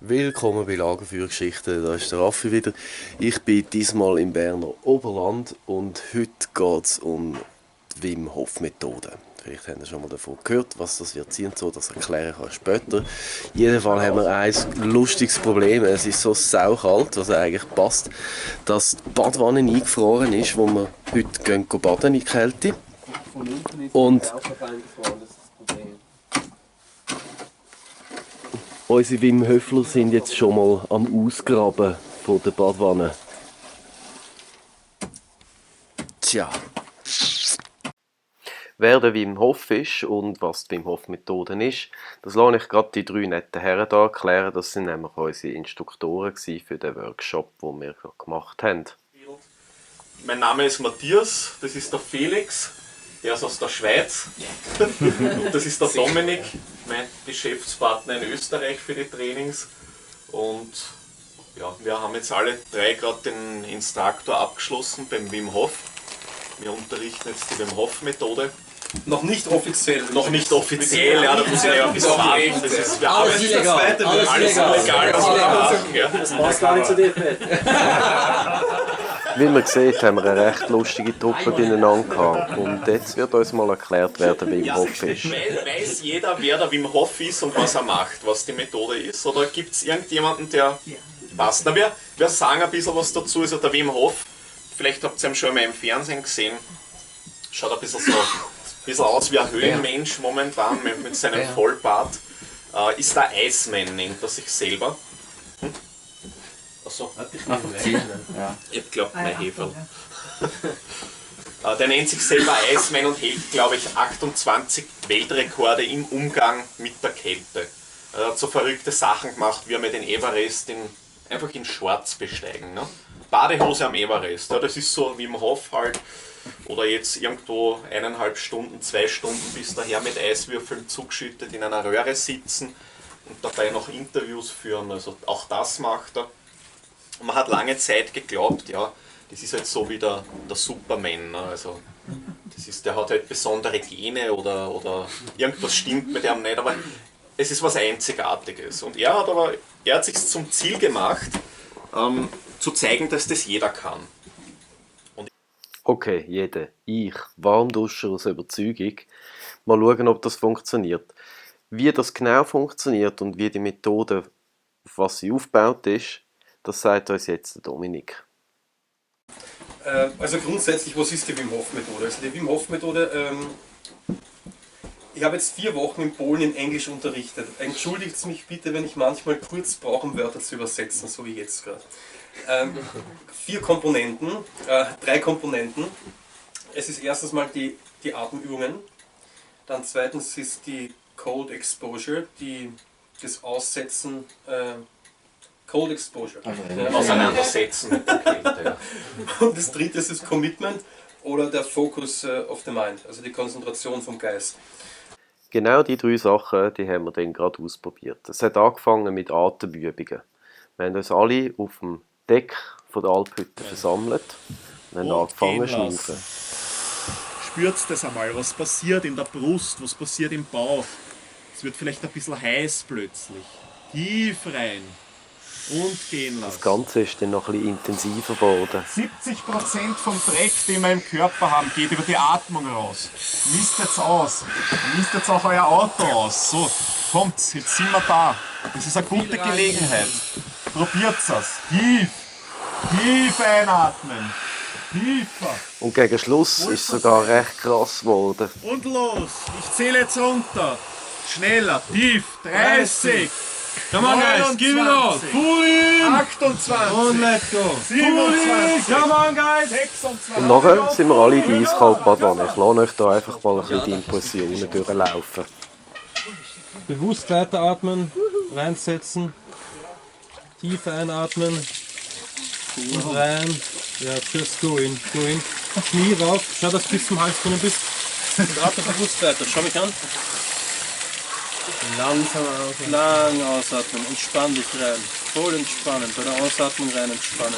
Willkommen bei Lagerfeuergeschichten, da ist der Raffi wieder. Ich bin diesmal im Berner Oberland und heute geht es um die Wim Hof Methode. Vielleicht habt ihr schon mal davon gehört, was das wird sein, so, das erkläre ich euch später. In jedem Fall haben wir ein lustiges Problem. Es ist so saukalt, was eigentlich passt, dass die Badwanne eingefroren ist, wo wir heute gehen baden in die Kälte. Und unsere Wim Höfler sind jetzt schon mal am Ausgraben von der Badwanne. Tja. Wer der Wim Hof ist und was die Wim Hof Methode ist, das lasse ich gerade die drei netten Herren hier erklären. Das sind nämlich unsere Instruktoren für den Workshop, den wir gerade gemacht haben. Mein Name ist Matthias, das ist der Felix, der ist aus der Schweiz. Und das ist der Dominik, mein Geschäftspartner in Österreich für die Trainings. Und ja, wir haben jetzt alle drei gerade den Instruktor abgeschlossen beim Wim Hof. Wir unterrichten jetzt die Wim Hof Methode. Noch nicht offiziell. Noch nicht offiziell, ja, da muss ich ja ein bisschen warten. Das ist, wir Alles illegal. alles illegal, was wir machen. Ja. Das passt gar nicht zu dir, Fred. Wie man sieht, haben wir eine recht lustige Truppe beieinander gehabt. Und jetzt wird uns mal erklärt, wer der Wim Hof ist. Weiß jeder, wer der Wim Hof ist und was er macht, was die Methode ist? Oder gibt es irgendjemanden, der passt? Na, wir sagen ein bisschen was dazu. Also der Wim Hof, vielleicht habt ihr ihn schon mal im Fernsehen gesehen, schaut ein bisschen aus wie ein Höhlenmensch momentan mit seinem Vollbart. Ist der Iceman, nennt er sich selber. Achso, ich glaube, mein Heferl. Der nennt sich selber Iceman und hält, glaube ich, 28 Weltrekorde im Umgang mit der Kälte. Er hat so verrückte Sachen gemacht, wie er mit den Everest einfach in Shorts besteigen. Ne? Badehose am Everest, ja, das ist so wie im Hof halt. Oder jetzt irgendwo 1,5 Stunden, 2 Stunden bis daher mit Eiswürfeln zugeschüttet in einer Röhre sitzen und dabei noch Interviews führen. Also auch das macht er. Und man hat lange Zeit geglaubt, ja, das ist halt so wie der Superman. Ne? Also der hat halt besondere Gene oder irgendwas stimmt mit ihm nicht, aber es ist was Einzigartiges. Und er hat sich zum Ziel gemacht, zu zeigen, dass das jeder kann. Okay, jeder. Ich, Warmduscher aus Überzeugung. Mal schauen, ob das funktioniert. Wie das genau funktioniert und wie die Methode, auf was sie aufgebaut ist, das sagt uns jetzt der Dominik. Also grundsätzlich, was ist die Wim Hof Methode? Also die Wim Hof Methode, ich habe jetzt 4 Wochen in Polen in Englisch unterrichtet. Entschuldigt mich bitte, wenn ich manchmal kurz brauche, um Wörter zu übersetzen, so wie jetzt gerade. 4 Komponenten, 3 Komponenten. Es ist erstens mal die Atemübungen, dann zweitens ist die Cold Exposure, das Aussetzen, Cold Exposure. Auseinandersetzen mit der Kälte. Ja. Und das dritte ist das Commitment oder der Focus of the Mind, also die Konzentration vom Geist. Genau die 3 Sachen, die haben wir dann gerade ausprobiert. Es hat angefangen mit Atemübungen. Wir haben uns alle auf dem Deck von der Alphütte versammelt und haben angefangen zu schnaufen. Spürt das einmal, was passiert in der Brust, was passiert im Bauch. Es wird vielleicht ein bisschen heiß plötzlich. Tief rein und gehen lassen. Das Ganze ist dann noch ein bisschen intensiver geworden. 70% vom Dreck, den wir im Körper haben, geht über die Atmung raus. Mistet's aus. Mistet's auch euer Auto aus. So, kommt, jetzt sind wir da. Das ist eine gute Gelegenheit. Probiert's es. Tief einatmen. Tiefer. Und gegen Schluss ist es sogar recht krass geworden. Und los. Ich zähle jetzt runter. Schneller. Tief. 30. Come on, guys, give it all. Pull in. 28. Und let's go. 27. Come on, guys. 26. Und nachher sind wir alle in die Eiskaltbadwanne. Ich lasse euch da einfach mal ein bisschen die Impressionen durchlaufen. Bewusst weiteratmen, reinsetzen, tief einatmen und rein. Ja, just go in. Knie rauf, schau, dass du bis zum Hals drinnen bist. Und atme bewusst weiter, schau mich an. Langsam ausatmen. Lang ausatmen, entspann dich rein. Voll entspannen, bei der Ausatmung rein entspannen.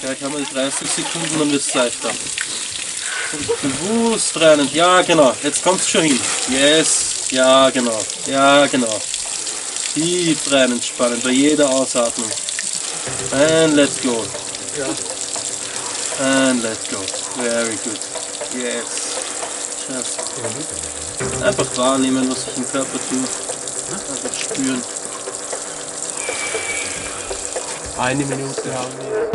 Gleich haben wir die 30 Sekunden, dann wird es leichter. Bewusst rein. Ja, genau. Jetzt kommt's schon hin. Yes. Ja, genau. Ja, genau. Tief rein entspannen bei jeder Ausatmung. And let's go. And let's go. Very good. Yes. Just. Einfach wahrnehmen, was sich im Körper tut. Einfach spüren. 1 Minute haben wir.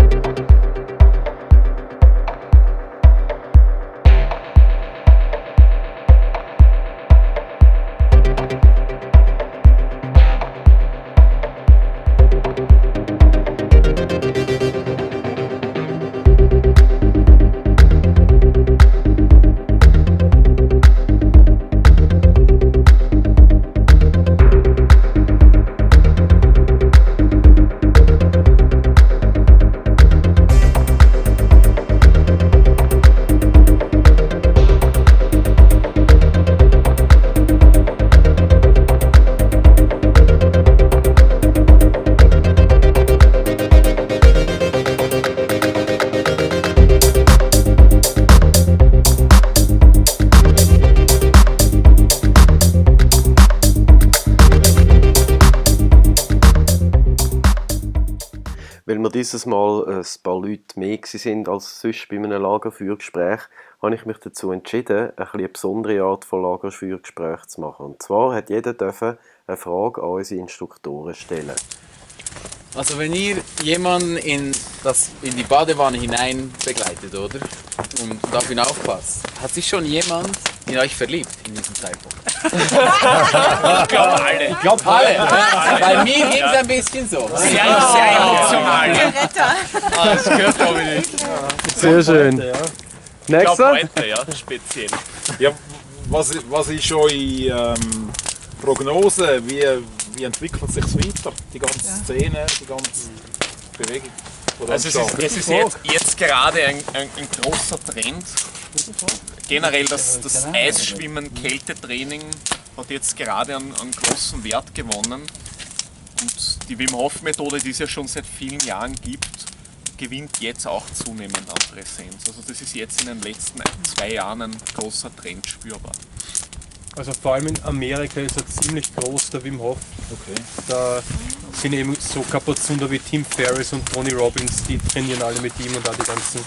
Weil wir dieses Mal ein paar Leute mehr sind als sonst bei einem Lagerfeuergespräch, habe ich mich dazu entschieden, eine besondere Art von Lagerfeuergespräch zu machen. Und zwar hat jeder eine Frage an unsere Instruktoren stellen. Also wenn ihr jemanden in die Badewanne hinein begleitet, oder? Und auf ihn aufpasst, hat sich schon jemand in euch verliebt in diesem Zeitpunkt? Ich glaube alle. Alle! Bei mir ging es ein bisschen so. Sehr emotional. Das gehört glaube ich nicht. Sehr schön. Ich glaube Nächster? heute, ja, speziell. Ja, was ist eure Prognose? Wie entwickelt sich weiter? Die ganze Szene, die ganze Bewegung? Oder Also es ist jetzt gerade ein großer Trend. Generell das Eisschwimmen, Kältetraining hat jetzt gerade einen großen Wert gewonnen. Und die Wim Hof Methode, die es ja schon seit vielen Jahren gibt, gewinnt jetzt auch zunehmend an Präsenz. Also das ist jetzt in den letzten 2 Jahren ein großer Trend spürbar. Also vor allem in Amerika ist er ziemlich groß, der Wim Hof. Okay. Da sind eben so Kapazunder wie Tim Ferriss und Tony Robbins, die trainieren alle mit ihm und auch die ganzen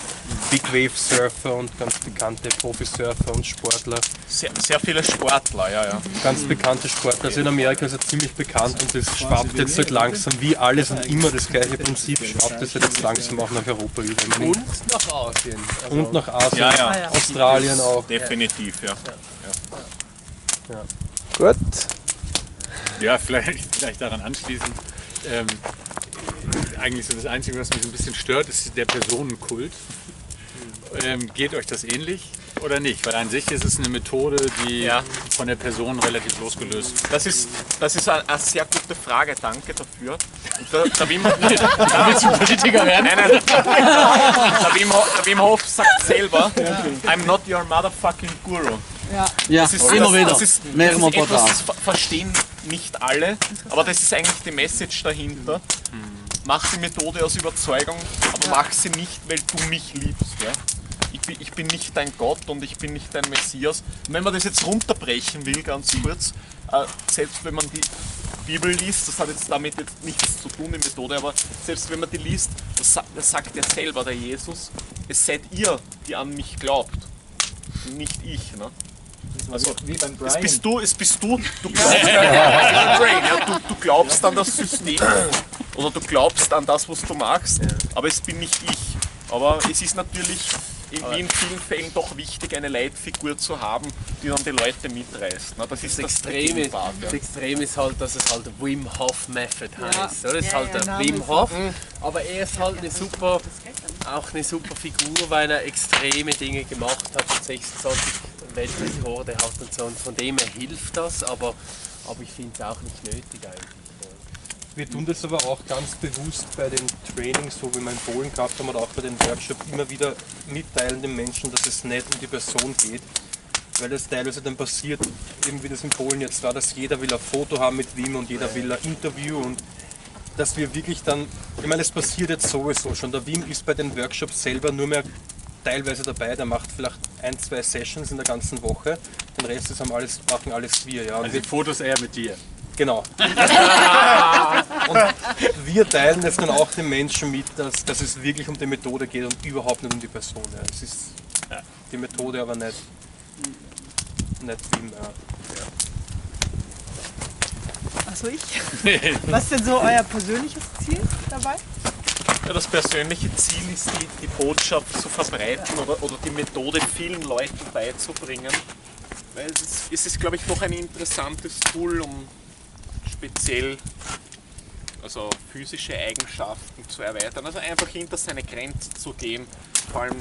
Big Wave Surfer und ganz bekannte Profisurfer und Sportler. Sehr viele Sportler, ja. Ganz bekannte Sportler. Also in Amerika ist er ziemlich bekannt und das schwappt jetzt halt langsam, wie alles und immer das gleiche Prinzip, schwappt es halt jetzt langsam auch nach Europa über. Und nach Asien. Und nach Asien, Ja. Australien auch. Definitiv, ja. Gut. Ja, vielleicht daran anschließend. Eigentlich so das Einzige, was mich ein bisschen stört, ist der Personenkult. Geht euch das ähnlich oder nicht? Weil an sich ist es eine Methode, die von der Person relativ losgelöst ist. Das ist eine sehr gute Frage, danke dafür. Und der Wim, Willst du Politiker werden? Nein. Der Wim Hof sagt selber, I'm not your motherfucking guru. Ja, Das ist immer wieder. Das ist Mehrmals pro etwas, Tag. das verstehen nicht alle, aber das ist eigentlich die Message dahinter. Mach die Methode aus Überzeugung, aber mach sie nicht, weil du mich liebst. Ja? Ich bin nicht dein Gott und ich bin nicht dein Messias. Und wenn man das jetzt runterbrechen will, ganz kurz, selbst wenn man die Bibel liest, das hat jetzt damit jetzt nichts zu tun, die Methode, aber selbst wenn man die liest, das sagt er selber, der Jesus, es seid ihr, die an mich glaubt, nicht ich. Ne? Also, wie beim es bist du glaubst, du glaubst an das System oder du glaubst an das, was du machst, aber es bin nicht ich. Aber es ist natürlich wie in vielen Fällen doch wichtig, eine Leitfigur zu haben, die dann die Leute mitreißt. Na, das ist das Extrem ist halt, dass es halt Wim Hof Method heißt. Oder? Es ist halt der Wim Hof, aber er ist halt auch eine super Figur, weil er extreme Dinge gemacht hat und 26 Weltrekorde hat und so. Und von dem her hilft das, aber ich finde es auch nicht nötig eigentlich. Wir tun das aber auch ganz bewusst bei den Trainings, so wie wir in Polen gehabt haben oder auch bei den Workshops, immer wieder mitteilen den Menschen, dass es nicht um die Person geht. Weil das teilweise dann passiert, eben wie das in Polen jetzt war, dass jeder will ein Foto haben mit Wim und jeder will ein Interview und dass wir wirklich dann, ich meine, es passiert jetzt sowieso schon, der Wim ist bei den Workshops selber nur mehr teilweise dabei, der macht vielleicht 1-2 Sessions in der ganzen Woche, den Rest machen alles wir. Ja. Und Also die Fotos eher mit dir. genau. Und wir teilen das dann auch den Menschen mit, dass es wirklich um die Methode geht und überhaupt nicht um die Person. Ja. Es ist die Methode, aber nicht Wim. Ja. Achso, ich? Was ist denn so euer persönliches Ziel dabei? Ja, das persönliche Ziel ist, die Botschaft zu verbreiten oder die Methode vielen Leuten beizubringen. Weil es ist, glaube ich, doch ein interessantes Tool, um speziell also physische Eigenschaften zu erweitern. Also einfach hinter seine Grenzen zu gehen, vor allem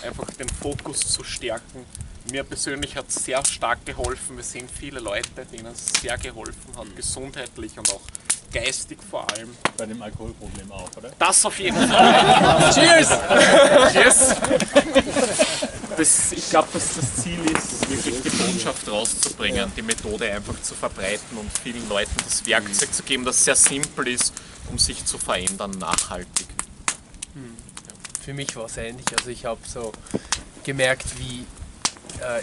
einfach den Fokus zu stärken. Mir persönlich hat es sehr stark geholfen. Wir sehen viele Leute, denen es sehr geholfen hat, gesundheitlich und auch geistig vor allem. Bei dem Alkoholproblem auch, oder? Das auf jeden Fall. Cheers! Cheers! Ich glaube, dass das Ziel ist, wirklich die Botschaft rauszubringen, die Methode einfach zu verbreiten und vielen Leuten das Werkzeug zu geben, das sehr simpel ist, um sich zu verändern, nachhaltig. Für mich war es ähnlich. Also ich habe so gemerkt, wie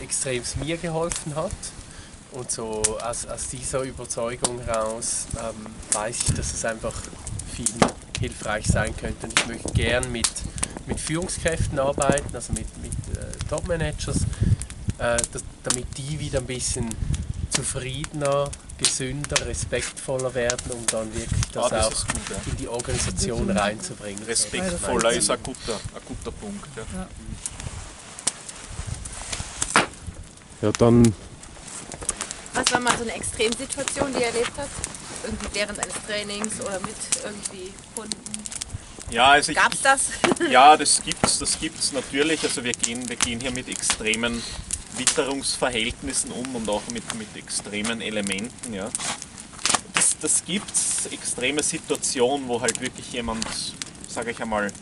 extrem es mir geholfen hat. Und so aus dieser Überzeugung heraus weiß ich, dass es einfach vielen hilfreich sein könnte. Und ich möchte gern mit Führungskräften arbeiten, also mit Top-Managers, damit die wieder ein bisschen zufriedener, gesünder, respektvoller werden, um dann wirklich das das auch ist gut, ja. in die Organisation reinzubringen. Respektvoller ist ein guter Punkt. Ja. Ja, dann Was war mal so eine Extremsituation, die ihr erlebt habt? Irgendwie während eines Trainings oder mit irgendwie Kunden? Ja, also Gab's das? Ja, das gibt's natürlich. Also wir gehen hier mit extremen Witterungsverhältnissen um und auch mit extremen Elementen. Ja. Das gibt's, extreme Situationen, wo halt wirklich jemand, sage ich einmal,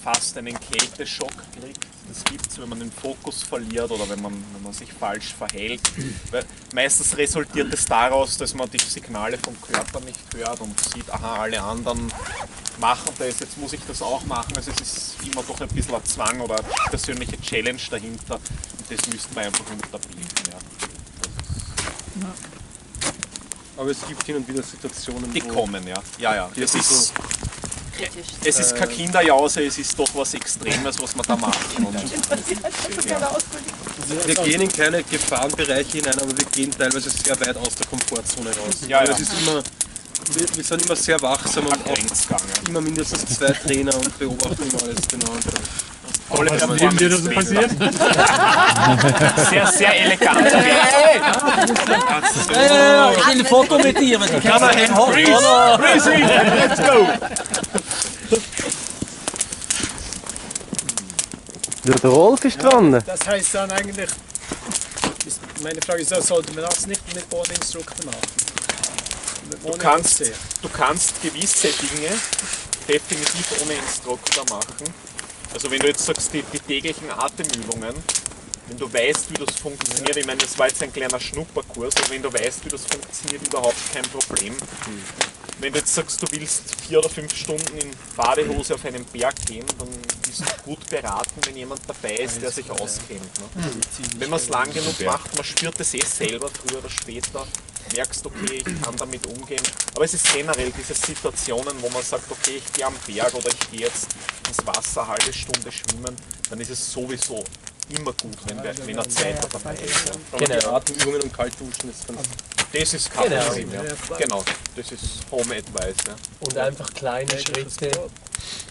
fast einen Kälteschock kriegt. Das gibt es, wenn man den Fokus verliert oder wenn man sich falsch verhält. Weil meistens resultiert es daraus, dass man die Signale vom Körper nicht hört und sieht, aha, alle anderen machen das, jetzt muss ich das auch machen. Also es ist immer doch ein bisschen ein Zwang oder eine persönliche Challenge dahinter. Und das müssten wir einfach unterbieten. Ja. Aber es gibt hin und wieder Situationen, Die kommen, ja. Ja. Die sind so Kritisch. Es ist keine Kinderjause, es ist doch was Extremes, was wir da machen. Und wir gehen in keine Gefahrenbereiche hinein, aber wir gehen teilweise sehr weit aus der Komfortzone raus. Ja. Es ist immer, wir sind immer sehr wachsam und auch immer mindestens 2 Trainer und beobachten immer alles genau. Was neben dir das so passiert? Sehr, sehr elegant. Ich will ein Foto mit dir, wenn die Kamera hängt. Let's go! ja, der Rolf ist dran. Das heißt dann eigentlich, meine Frage ist, sollte man das nicht mit ohne Instruktor machen? Du kannst gewisse Dinge definitiv ohne Instruktor machen. Also wenn du jetzt sagst, die täglichen Atemübungen, wenn du weißt, wie das funktioniert, ich meine, das war jetzt ein kleiner Schnupperkurs, aber wenn du weißt, wie das funktioniert, überhaupt kein Problem. Wenn du jetzt sagst, du willst 4 oder 5 Stunden in Badehose auf einen Berg gehen, dann bist du gut beraten, wenn jemand dabei ist, der sich auskennt. Ne? Wenn man es lang genug macht, man spürt es selber, früher oder später, merkst, okay, ich kann damit umgehen. Aber es ist generell diese Situationen, wo man sagt, okay, ich gehe am Berg oder ich gehe jetzt ins Wasser eine halbe Stunde schwimmen, dann ist es sowieso immer gut, wenn ein Zweiter dabei ist. Ja. Genau. Atemübungen und Kaltduschen ist ganz... Das ist kein Problem, ja. Genau, das ist Home Advice. Ja. Und einfach kleine Schritte,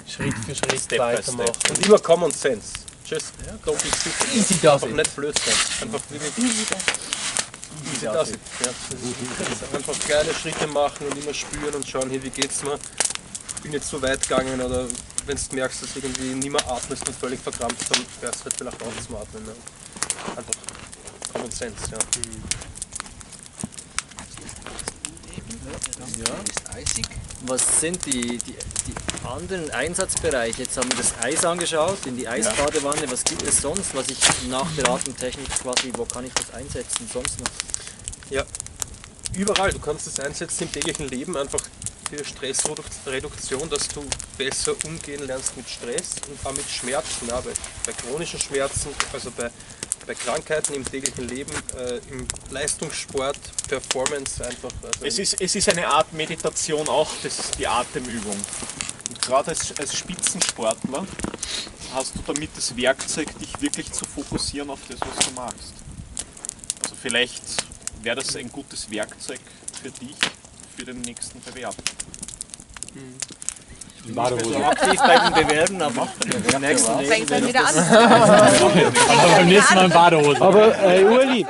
Schritt für Schritt Step by weitermachen. step. Und immer Common Sense. Just don't be stupid. Easy does Einfach it. nicht blöd sein. Einfach wirklich easy does it. Ja. Einfach kleine Schritte machen und immer spüren und schauen, hier, wie geht's mir? Ich bin jetzt so weit gegangen oder wenn du merkst, dass du irgendwie nicht mehr atmest und völlig verkrampft, dann hörst du halt vielleicht auf zum Atmen. Ne? Einfach Common Sense, ja. Was sind die anderen Einsatzbereiche? Jetzt haben wir das Eis angeschaut, in die Eisbadewanne. Was gibt es sonst, was ich nach der Atemtechnik quasi, wo kann ich das einsetzen sonst noch? Ja, überall. Du kannst es einsetzen im täglichen Leben, einfach für Stressreduktion, dass du besser umgehen lernst mit Stress und auch mit Schmerzen, ja, bei chronischen Schmerzen, also bei Krankheiten im täglichen Leben, im Leistungssport, Performance einfach. Also Es ist eine Art Meditation auch, das ist die Atemübung. Und gerade als Spitzensportler hast du damit das Werkzeug, dich wirklich zu fokussieren auf das, was du magst. Also vielleicht wäre das ein gutes Werkzeug für dich, für den nächsten Bewerb. So aktiv bei den Bewerben, aber Fängt dann wieder an. Aber beim nächsten Mal in Badehose. Aber Ueli,